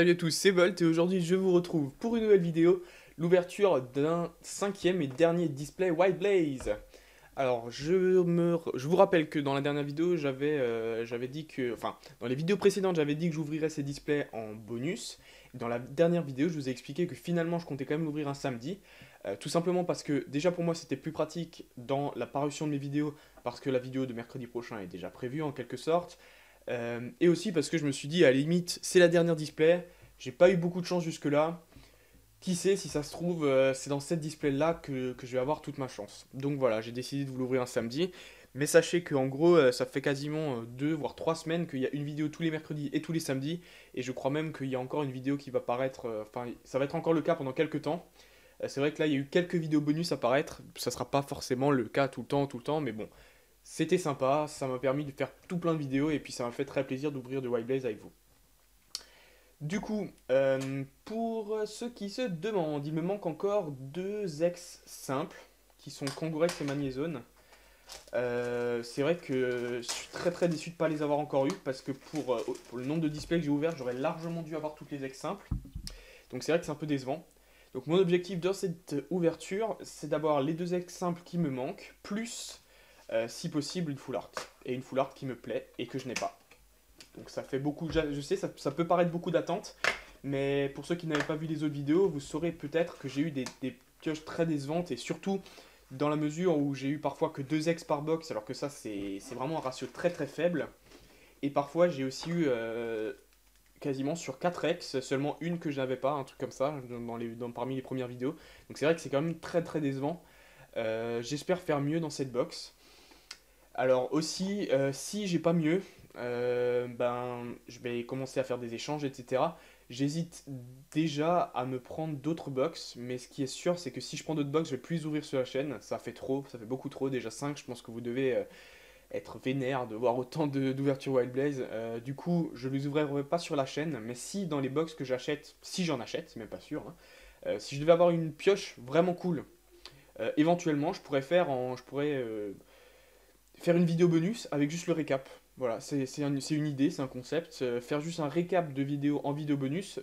Salut à tous, c'est Volt et aujourd'hui je vous retrouve pour une nouvelle vidéo, l'ouverture d'un cinquième et dernier display White Blaze. Alors je vous rappelle que dans la dernière vidéo j'avais dit que, enfin dans les vidéos précédentes j'avais dit que j'ouvrirais ces displays en bonus. Dans la dernière vidéo je vous ai expliqué que finalement je comptais quand même l'ouvrir un samedi. Tout simplement parce que déjà pour moi c'était plus pratique dans la parution de mes vidéos parce que la vidéo de mercredi prochain est déjà prévue en quelque sorte. Et aussi parce que je me suis dit, à la limite, c'est la dernière display. J'ai pas eu beaucoup de chance jusque-là. Qui sait, si ça se trouve, c'est dans cette display-là que je vais avoir toute ma chance. Donc voilà, j'ai décidé de vous l'ouvrir un samedi. Mais sachez qu'en gros, ça fait quasiment 2 voire 3 semaines qu'il y a une vidéo tous les mercredis et tous les samedis. Et je crois même qu'il y a encore une vidéo qui va paraître. Enfin, ça va être encore le cas pendant quelques temps. C'est vrai que là, il y a eu quelques vidéos bonus à paraître. Ça sera pas forcément le cas tout le temps. Mais bon, c'était sympa, ça m'a permis de faire tout plein de vidéos et puis ça m'a fait très plaisir d'ouvrir de White Blaze avec vous. Du coup, pour ceux qui se demandent, il me manque encore deux ex simples qui sont Kangorex et Magnézone. C'est vrai que je suis très déçu de ne pas les avoir encore eu parce que pour le nombre de displays que j'ai ouvert, j'aurais largement dû avoir toutes les ex simples. Donc c'est vrai que c'est un peu décevant. Donc mon objectif dans cette ouverture, c'est d'avoir les deux ex simples qui me manquent, plus si possible une full art. Et une full art qui me plaît et que je n'ai pas. Donc ça fait beaucoup, je sais, ça peut paraître beaucoup d'attentes, mais pour ceux qui n'avaient pas vu les autres vidéos, vous saurez peut-être que j'ai eu des pioches très décevantes, et surtout dans la mesure où j'ai eu parfois que 2 ex par box, alors que ça c'est vraiment un ratio très faible. Et parfois j'ai aussi eu quasiment sur 4 ex, seulement une que je n'avais pas, un truc comme ça, parmi les premières vidéos. Donc c'est vrai que c'est quand même très décevant. J'espère faire mieux dans cette box. Alors aussi, si j'ai pas mieux, ben, je vais commencer à faire des échanges, etc. J'hésite déjà à me prendre d'autres box, mais ce qui est sûr, c'est que si je prends d'autres box, je vais plus les ouvrir sur la chaîne. Ça fait trop, ça fait beaucoup trop. Déjà 5, je pense que vous devez être vénère de voir autant d'ouverture Wild Blaze. Du coup, je les ouvrirai pas sur la chaîne, mais si dans les box que j'achète, si j'en achète, c'est même pas sûr, hein, si je devais avoir une pioche vraiment cool, éventuellement, je pourrais faire une vidéo bonus avec juste le récap. Voilà, c'est une idée, c'est un concept. Faire juste un récap de vidéo en vidéo bonus,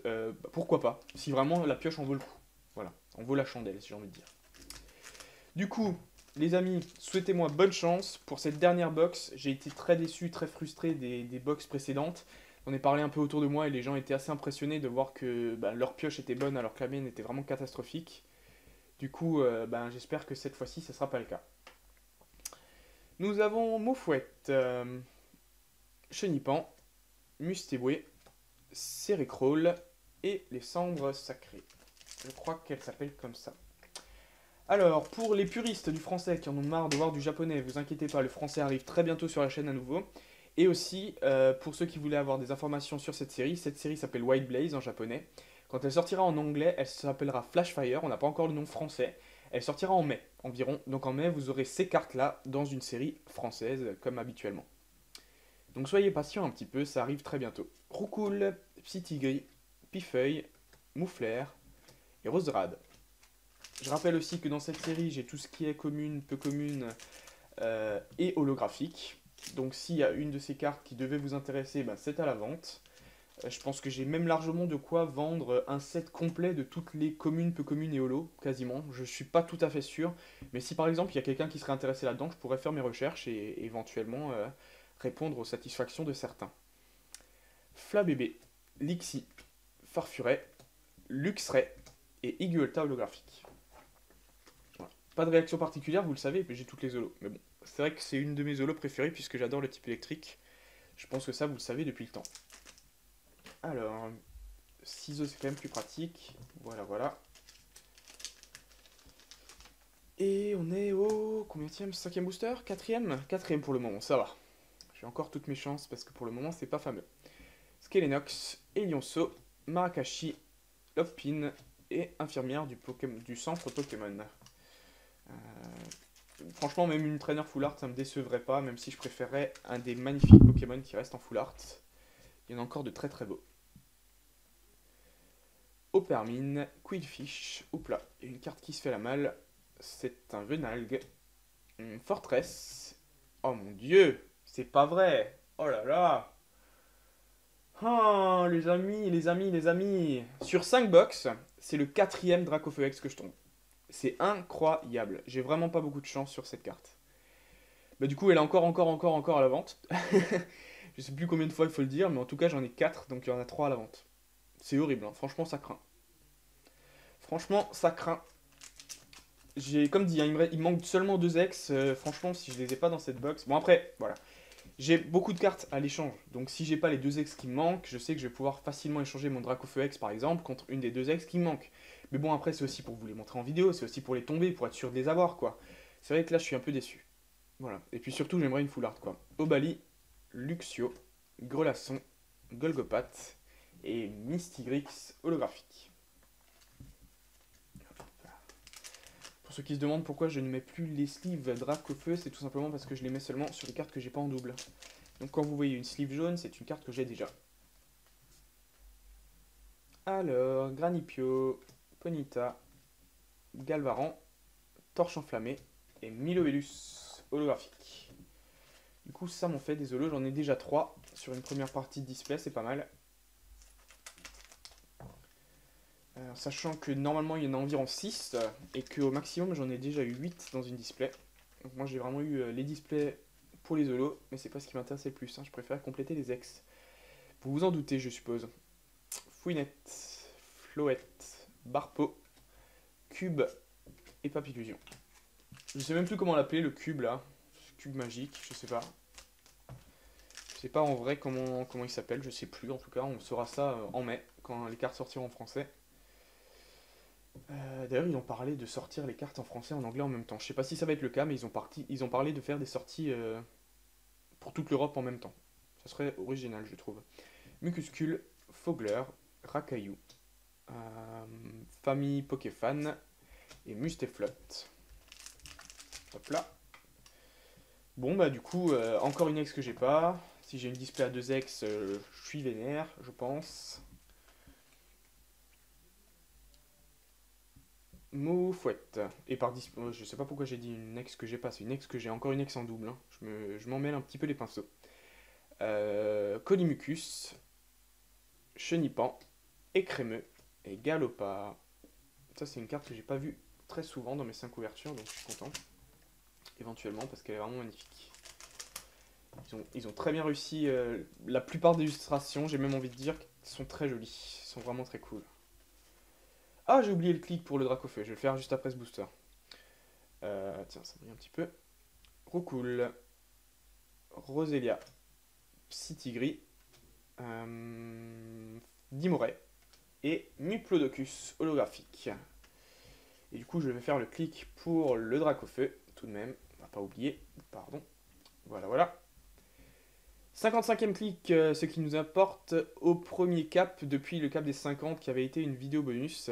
pourquoi pas, si vraiment la pioche en vaut le coup. Voilà, en vaut la chandelle, si j'ai envie de dire. Du coup, les amis, souhaitez-moi bonne chance pour cette dernière box. J'ai été très déçu, très frustré des box précédentes. J'en ai parlé un peu autour de moi et les gens étaient assez impressionnés de voir que leur pioche était bonne alors que la mienne était vraiment catastrophique. Du coup, j'espère que cette fois-ci, ce ne sera pas le cas. Nous avons Moufouette, Chenipan, Mustéboué, Céricrole et les cendres sacrées. Je crois qu'elle s'appelle comme ça. Alors, pour les puristes du français qui en ont marre de voir du japonais, vous inquiétez pas, le français arrive très bientôt sur la chaîne à nouveau. Et aussi, pour ceux qui voulaient avoir des informations sur cette série s'appelle White Blaze en japonais. Quand elle sortira en anglais, elle s'appellera Flashfire, on n'a pas encore le nom français. Elle sortira en mai environ, donc en mai vous aurez ces cartes-là dans une série française comme habituellement. Donc soyez patients un petit peu, ça arrive très bientôt. Roucoule, Psytigris, Pifeuille, Moufleur et Roserade. Je rappelle aussi que dans cette série, j'ai tout ce qui est commune, peu commune et holographique. Donc s'il y a une de ces cartes qui devait vous intéresser, c'est à la vente. Je pense que j'ai même largement de quoi vendre un set complet de toutes les communes, peu communes et holo, quasiment. Je suis pas tout à fait sûr. Mais si par exemple il y a quelqu'un qui serait intéressé là-dedans, je pourrais faire mes recherches et éventuellement répondre aux satisfactions de certains. Flabébé, Lixi, Farfuret, Luxray et Iguelta holographique. Voilà. Pas de réaction particulière, vous le savez, j'ai toutes les holos. Mais bon, c'est vrai que c'est une de mes holos préférées puisque j'adore le type électrique. Je pense que ça, vous le savez depuis le temps. Alors, ciseaux, c'est quand même plus pratique. Voilà. Et on est au combienième? Cinquième booster? Quatrième? Quatrième pour le moment, ça va. J'ai encore toutes mes chances parce que pour le moment, c'est pas fameux. Skelenox, Elionso, Marakashi, Lopin et infirmière du centre Pokémon. Franchement, même une trainer full art, ça me décevrait pas, même si je préférerais un des magnifiques Pokémon qui reste en full art. Il y en a encore de très beaux. Opermine, Quillfish, oupla, il y a une carte qui se fait la malle, c'est un Venalgue, Fortress, oh mon dieu, c'est pas vrai, oh là là, Ah, les amis. Sur 5 box, c'est le quatrième Dracofeu X que je tombe. C'est incroyable. J'ai vraiment pas beaucoup de chance sur cette carte. Bah du coup, elle est encore à la vente. Je sais plus combien de fois il faut le dire, mais en tout cas, j'en ai 4, donc il y en a 3 à la vente. C'est horrible, hein. Franchement, ça craint. Franchement, ça craint. J'ai, comme dit, hein, il me manque seulement 2 ex. Franchement, si je les ai pas dans cette box. Bon, après, voilà. J'ai beaucoup de cartes à l'échange. Donc, si j'ai pas les 2 ex qui me manquent, je sais que je vais pouvoir facilement échanger mon Dracofeu X par exemple contre une des 2 ex qui me manquent. Mais bon, après, c'est aussi pour vous les montrer en vidéo. C'est aussi pour les tomber, pour être sûr de les avoir, quoi. C'est vrai que là, je suis un peu déçu. Voilà. Et puis surtout, j'aimerais une full art, quoi. Obali, Luxio, Grelasson, Golgopath et Mystigrix holographique. Pour ceux qui se demandent pourquoi je ne mets plus les sleeves Dracofeu, c'est tout simplement parce que je les mets seulement sur les cartes que j'ai pas en double. Donc quand vous voyez une sleeve jaune, c'est une carte que j'ai déjà. Alors, Granipio, Ponita, Galvaran, Torche Enflammée et Milovelus holographique. Du coup, ça m'en fait des holos, j'en ai déjà 3 sur une première partie de display, c'est pas mal. Sachant que normalement il y en a environ 6 et qu'au maximum j'en ai déjà eu 8 dans une display. Donc moi j'ai vraiment eu les displays pour les holos, mais c'est pas ce qui m'intéresse le plus, hein. Je préfère compléter les ex. Vous vous en doutez, je suppose. Fouinette, Floette, Barpo, Cube et Papillusion. Je sais même plus comment l'appeler, le cube là. Cube magique, je sais pas. Je sais pas en vrai comment il s'appelle, je sais plus. En tout cas, on saura ça en mai, quand les cartes sortiront en français. D'ailleurs, ils ont parlé de sortir les cartes en français et en anglais en même temps. Je sais pas si ça va être le cas, mais ils ont parlé de faire des sorties pour toute l'Europe en même temps. Ça serait original, je trouve. Mucuscule, Fogler, Rakayu, Famille Pokéfan et Musteflot. Hop là. Bon, bah du coup, encore une ex que j'ai pas. Si j'ai une display à 2 ex, je suis vénère, je pense. Moufouette. Et par je sais pas pourquoi j'ai dit une ex que j'ai pas, c'est une ex que j'ai, encore une ex en double, hein. Je m'en mêle un petit peu les pinceaux. Colimucus, Chenipan, Écrémeux et Galopard. Ça c'est une carte que j'ai pas vue très souvent dans mes 5 ouvertures, donc je suis content. Éventuellement parce qu'elle est vraiment magnifique. Ils ont très bien réussi la plupart des illustrations, j'ai même envie de dire qu'elles sont très jolies, elles sont vraiment très cool. Ah, j'ai oublié le clic pour le Dracofeu, je vais le faire juste après ce booster. Tiens, ça brille un petit peu. Roucoule, Roselia, Psytigris, Dimoret et Muplodocus holographique. Et du coup, je vais faire le clic pour le Dracofeu, tout de même, on va pas oublier, pardon. Voilà, voilà. 55e clic, ce qui nous apporte au premier cap depuis le cap des 50 qui avait été une vidéo bonus.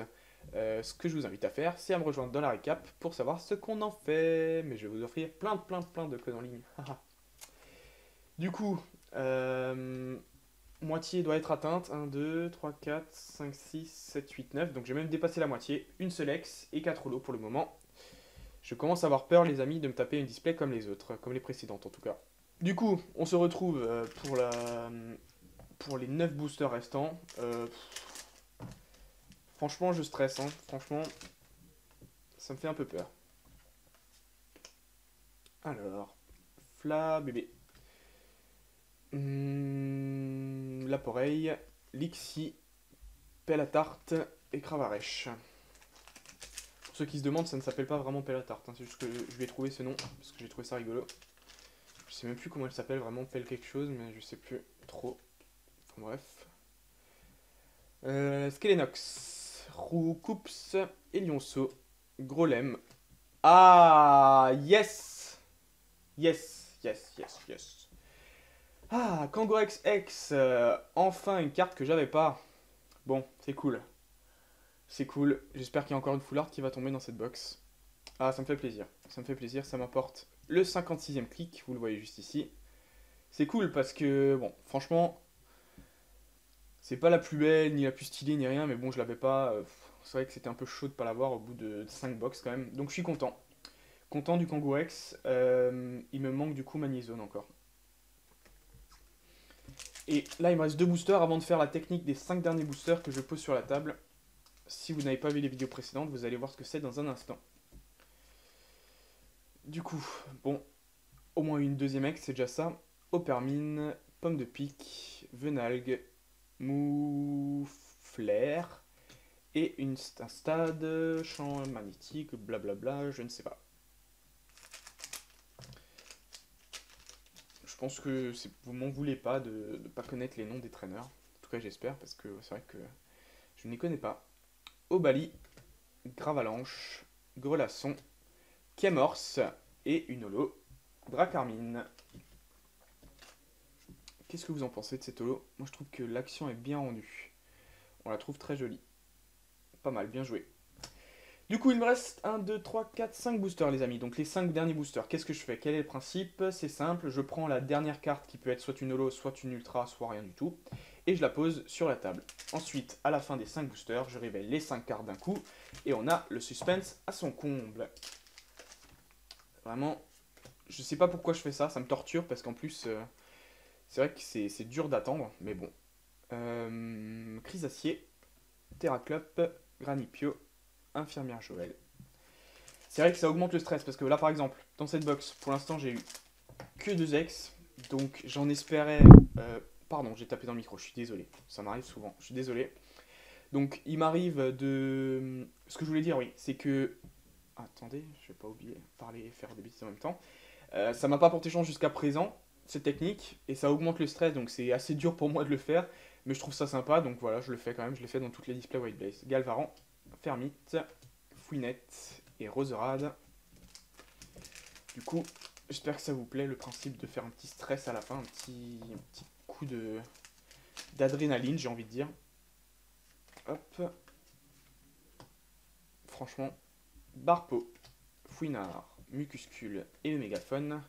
Ce que je vous invite à faire, c'est à me rejoindre dans la récap pour savoir ce qu'on en fait. Mais je vais vous offrir plein de codes en ligne. Du coup, moitié doit être atteinte. 1, 2, 3, 4, 5, 6, 7, 8, 9. Donc j'ai même dépassé la moitié. Une seule ex et 4 holos pour le moment. Je commence à avoir peur, les amis, de me taper une display comme les autres, comme les précédentes en tout cas. Du coup, on se retrouve pour les 9 boosters restants. Franchement, je stresse, hein. Franchement, ça me fait un peu peur. Alors, Fla bébé. Laporeille, Lixi, Pelle à tarte et Cravarèche. Pour ceux qui se demandent, ça ne s'appelle pas vraiment Pelle à tarte, hein. C'est juste que je lui ai trouvé ce nom, parce que j'ai trouvé ça rigolo. Je sais même plus comment elle s'appelle vraiment, Pelle quelque chose, mais je sais plus trop. Enfin bref. Skelenox, Roucoups, Elionceau, Grolem. Ah, yes! Yes, yes, yes, yes. Ah, Kangorex X, enfin une carte que j'avais pas. Bon, c'est cool. C'est cool. J'espère qu'il y a encore une full art qui va tomber dans cette box. Ah, ça me fait plaisir. Ça me fait plaisir, ça m'apporte le 56e clic, vous le voyez juste ici. C'est cool parce que, bon, franchement, c'est pas la plus belle, ni la plus stylée, ni rien, mais bon, je l'avais pas. C'est vrai que c'était un peu chaud de pas l'avoir au bout de 5 box quand même. Donc je suis content. Content du Kangorex. Il me manque du coup Magnézone encore. Et là, il me reste 2 boosters avant de faire la technique des 5 derniers boosters que je pose sur la table. Si vous n'avez pas vu les vidéos précédentes, vous allez voir ce que c'est dans un instant. Du coup, bon, au moins une deuxième ex, c'est déjà ça. Oppermine, pomme de pique, venalgue, mouflère et un stade, champ magnétique, blablabla, je ne sais pas. Je pense que vous m'en voulez pas de ne pas connaître les noms des traîneurs. En tout cas, j'espère, parce que c'est vrai que je ne les connais pas. Obali, Gravalanche, Grelasson, Kémorse et une holo, Dracarmine. Qu'est-ce que vous en pensez de cette holo? Moi, je trouve que l'action est bien rendue. On la trouve très jolie. Pas mal, bien joué. Du coup, il me reste 1, 2, 3, 4, 5 boosters, les amis. Donc, les 5 derniers boosters. Qu'est-ce que je fais? Quel est le principe? C'est simple. Je prends la dernière carte qui peut être soit une holo, soit une ultra, soit rien du tout. Et je la pose sur la table. Ensuite, à la fin des 5 boosters, je révèle les 5 cartes d'un coup. Et on a le suspense à son comble. Vraiment, je sais pas pourquoi je fais ça. Ça me torture parce qu'en plus, c'est vrai que c'est dur d'attendre. Mais bon. Chrysacier, Terraclope, Granipio, Infirmière Joël. C'est vrai que ça augmente le stress parce que là par exemple, dans cette box, pour l'instant j'ai eu que 2 ex. Donc j'en espérais... pardon, j'ai tapé dans le micro, je suis désolé. Ça m'arrive souvent, je suis désolé. Donc il m'arrive de... Ce que je voulais dire, oui, c'est que... Attendez, je vais pas oublier, parler et faire des bêtises en même temps. Ça m'a pas porté chance jusqu'à présent, cette technique, et ça augmente le stress, donc c'est assez dur pour moi de le faire. Mais je trouve ça sympa, donc voilà, je le fais quand même, je l'ai fait dans toutes les displays White Blaze. Galvaran, Fermite, Fouinette et Roserade. Du coup, j'espère que ça vous plaît, le principe de faire un petit stress à la fin, un petit coup d'adrénaline, j'ai envie de dire. Hop. Franchement, Barpo, Fouinard, Mucuscule et le mégaphone.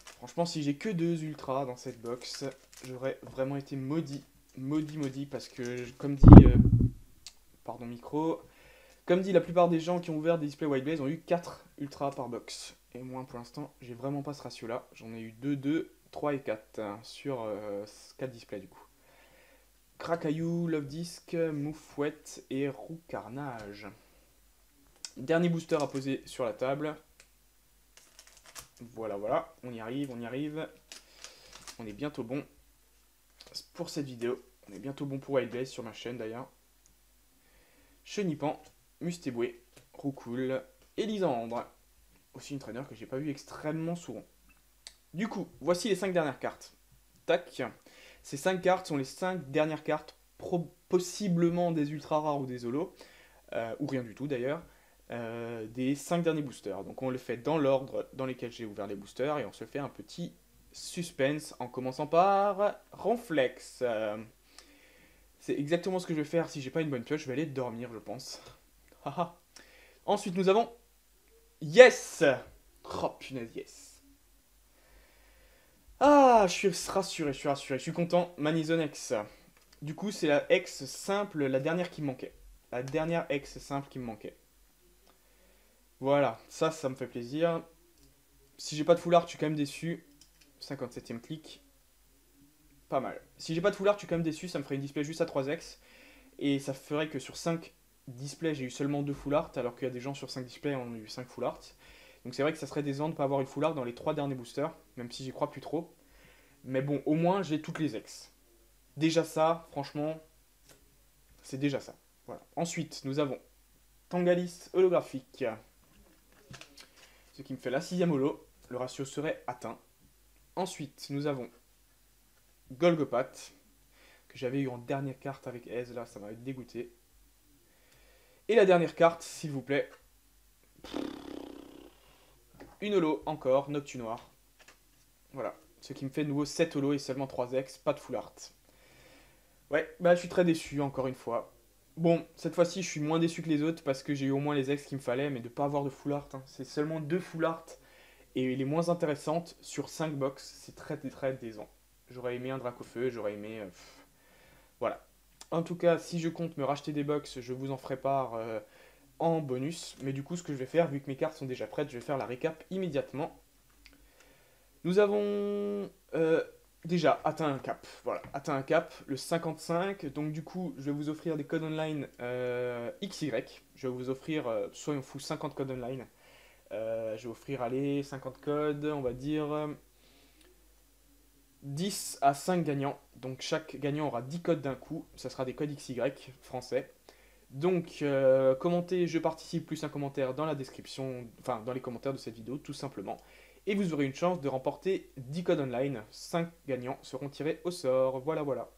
Franchement, si j'ai que 2 ultras dans cette box, j'aurais vraiment été maudit. Maudit, parce que, comme dit... pardon, micro. Comme dit, la plupart des gens qui ont ouvert des displays White Blaze ont eu 4 ultras par box. Et moi, pour l'instant, j'ai vraiment pas ce ratio-là. J'en ai eu 2, 2, 3 et 4 hein, sur 4 displays du coup. Cracaillou, Love Disc, Moufouette et Roucarnage. Dernier booster à poser sur la table. Voilà, on y arrive. On est bientôt bon pour cette vidéo. On est bientôt bon pour White Blaze sur ma chaîne d'ailleurs. Chenipan, Mustéboué, Roucoule et Lysandre. Aussi une traîneur que j'ai pas vu extrêmement souvent. Du coup, voici les 5 dernières cartes. Tac. Ces 5 cartes sont les 5 dernières cartes, possiblement des ultra rares ou des holos, ou rien du tout d'ailleurs, des 5 derniers boosters. Donc on le fait dans l'ordre dans lequel j'ai ouvert les boosters et on se fait un petit suspense en commençant par Ronflex. C'est exactement ce que je vais faire si j'ai pas une bonne pioche, je vais aller dormir je pense. Ensuite nous avons Yes. Oh punaise yes. Ah, je suis rassuré, je suis content. Manizonex. Du coup, c'est la ex simple, la dernière qui me manquait. La dernière ex simple qui me manquait. Voilà, ça me fait plaisir. Si j'ai pas de full art, je suis quand même déçu. 57ème clic. Pas mal. Si j'ai pas de full art, je suis quand même déçu. Ça me ferait une display juste à 3x. Et ça ferait que sur 5 displays, j'ai eu seulement 2 full art. Alors qu'il y a des gens sur 5 displays, on a eu 5 full art. Donc c'est vrai que ça serait décevant de ne pas avoir une full art dans les 3 derniers boosters. Même si j'y crois plus trop. Mais bon, au moins, j'ai toutes les ex. Déjà ça, franchement, c'est déjà ça. Voilà. Ensuite, nous avons Tangalis holographique. Ce qui me fait la 6ème holo. Le ratio serait atteint. Ensuite, nous avons Golgopath, que j'avais eu en dernière carte avec Ez, là, ça m'avait dégoûté. Et la dernière carte, s'il vous plaît. Une holo, encore, Noctu Noir. Voilà. Ce qui me fait de nouveau 7 holo et seulement 3 ex, pas de full art. Ouais, bah je suis très déçu, encore une fois. Bon, cette fois-ci, je suis moins déçu que les autres parce que j'ai eu au moins les ex qu'il me fallait, mais de pas avoir de full art. Hein. C'est seulement 2 full art et les moins intéressantes sur 5 box. C'est très décevant. J'aurais aimé un Dracofeu, j'aurais aimé... voilà. En tout cas, si je compte me racheter des box, je vous en ferai part en bonus. Mais du coup, ce que je vais faire, vu que mes cartes sont déjà prêtes, je vais faire la récap immédiatement. Nous avons déjà atteint un cap. Voilà, atteint un cap, le 55. Donc du coup, je vais vous offrir des codes online XY. Je vais vous offrir, soyons fous, 50 codes online. Je vais offrir, allez, 50 codes, on va dire 10 à 5 gagnants. Donc chaque gagnant aura 10 codes d'un coup. Ça sera des codes XY français. Donc, commentez je participe plus un commentaire dans la description, enfin dans les commentaires de cette vidéo, tout simplement. Et vous aurez une chance de remporter 10 codes online. 5 gagnants seront tirés au sort. Voilà, voilà.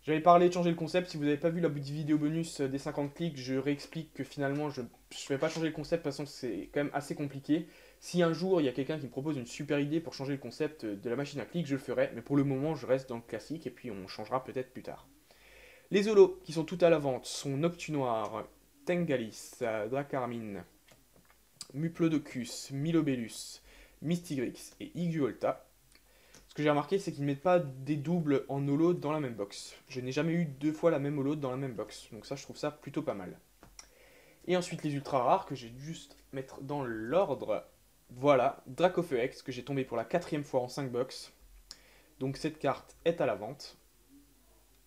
J'avais parlé de changer le concept. Si vous n'avez pas vu la vidéo bonus des 50 clics, je réexplique que finalement je ne vais pas changer le concept parce que c'est quand même assez compliqué. Si un jour il y a quelqu'un qui me propose une super idée pour changer le concept de la machine à clics, je le ferai. Mais pour le moment, je reste dans le classique et puis on changera peut-être plus tard. Les holos qui sont tout à la vente sont Noctunoir, Tengalis, Dracarmine, Muplodocus, Milobellus, Mystigrix et Iguolta. Ce que j'ai remarqué, c'est qu'ils ne mettent pas des doubles en holo dans la même box. Je n'ai jamais eu deux fois la même holo dans la même box. Donc ça, je trouve ça plutôt pas mal. Et ensuite, les ultra rares que j'ai dû juste mettre dans l'ordre. Voilà, Dracofeuex que j'ai tombé pour la 4ème fois en 5 box. Donc cette carte est à la vente.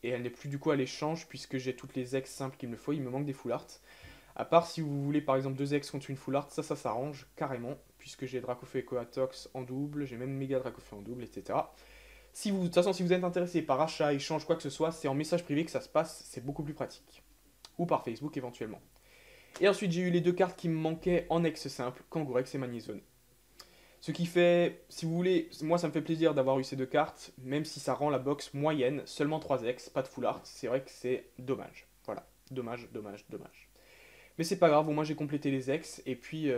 Et elle n'est plus du coup à l'échange puisque j'ai toutes les ex simples qu'il me faut. Il me manque des full art. À part si vous voulez par exemple 2 ex contre une full art, ça s'arrange carrément. Puisque j'ai Dracofeu et Coatox en double, j'ai même Méga Dracofeu en double, etc. Si vous, de toute façon, si vous êtes intéressé par achat, échange, quoi que ce soit, c'est en message privé que ça se passe, c'est beaucoup plus pratique. Ou par Facebook éventuellement. Et ensuite, j'ai eu les deux cartes qui me manquaient en ex simple, Kangourex et Magnezone. Ce qui fait, si vous voulez, moi ça me fait plaisir d'avoir eu ces deux cartes, même si ça rend la box moyenne, seulement 3 ex, pas de full art, c'est vrai que c'est dommage. Voilà, dommage, dommage, dommage. Mais c'est pas grave, au moins j'ai complété les ex, et puis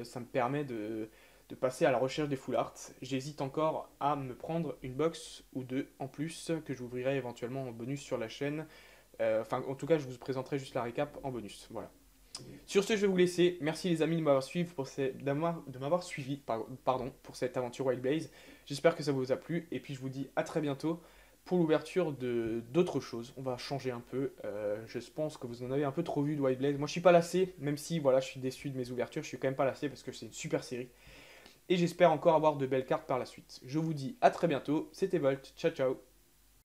ça me permet de passer à la recherche des full art. J'hésite encore à me prendre une box ou deux en plus, que j'ouvrirai éventuellement en bonus sur la chaîne. Enfin, en tout cas, je vous présenterai juste la récap en bonus. Voilà. Sur ce, je vais vous laisser. Merci les amis de m'avoir suivi pardon, pour cette aventure Wild Blaze. J'espère que ça vous a plu. Et puis je vous dis à très bientôt pour l'ouverture de d'autres choses. On va changer un peu. Je pense que vous en avez un peu trop vu de Wild Blaze. Moi je suis pas lassé, même si voilà, je suis déçu de mes ouvertures. Je suis quand même pas lassé parce que c'est une super série. Et j'espère encore avoir de belles cartes par la suite. Je vous dis à très bientôt. C'était Volt. Ciao ciao.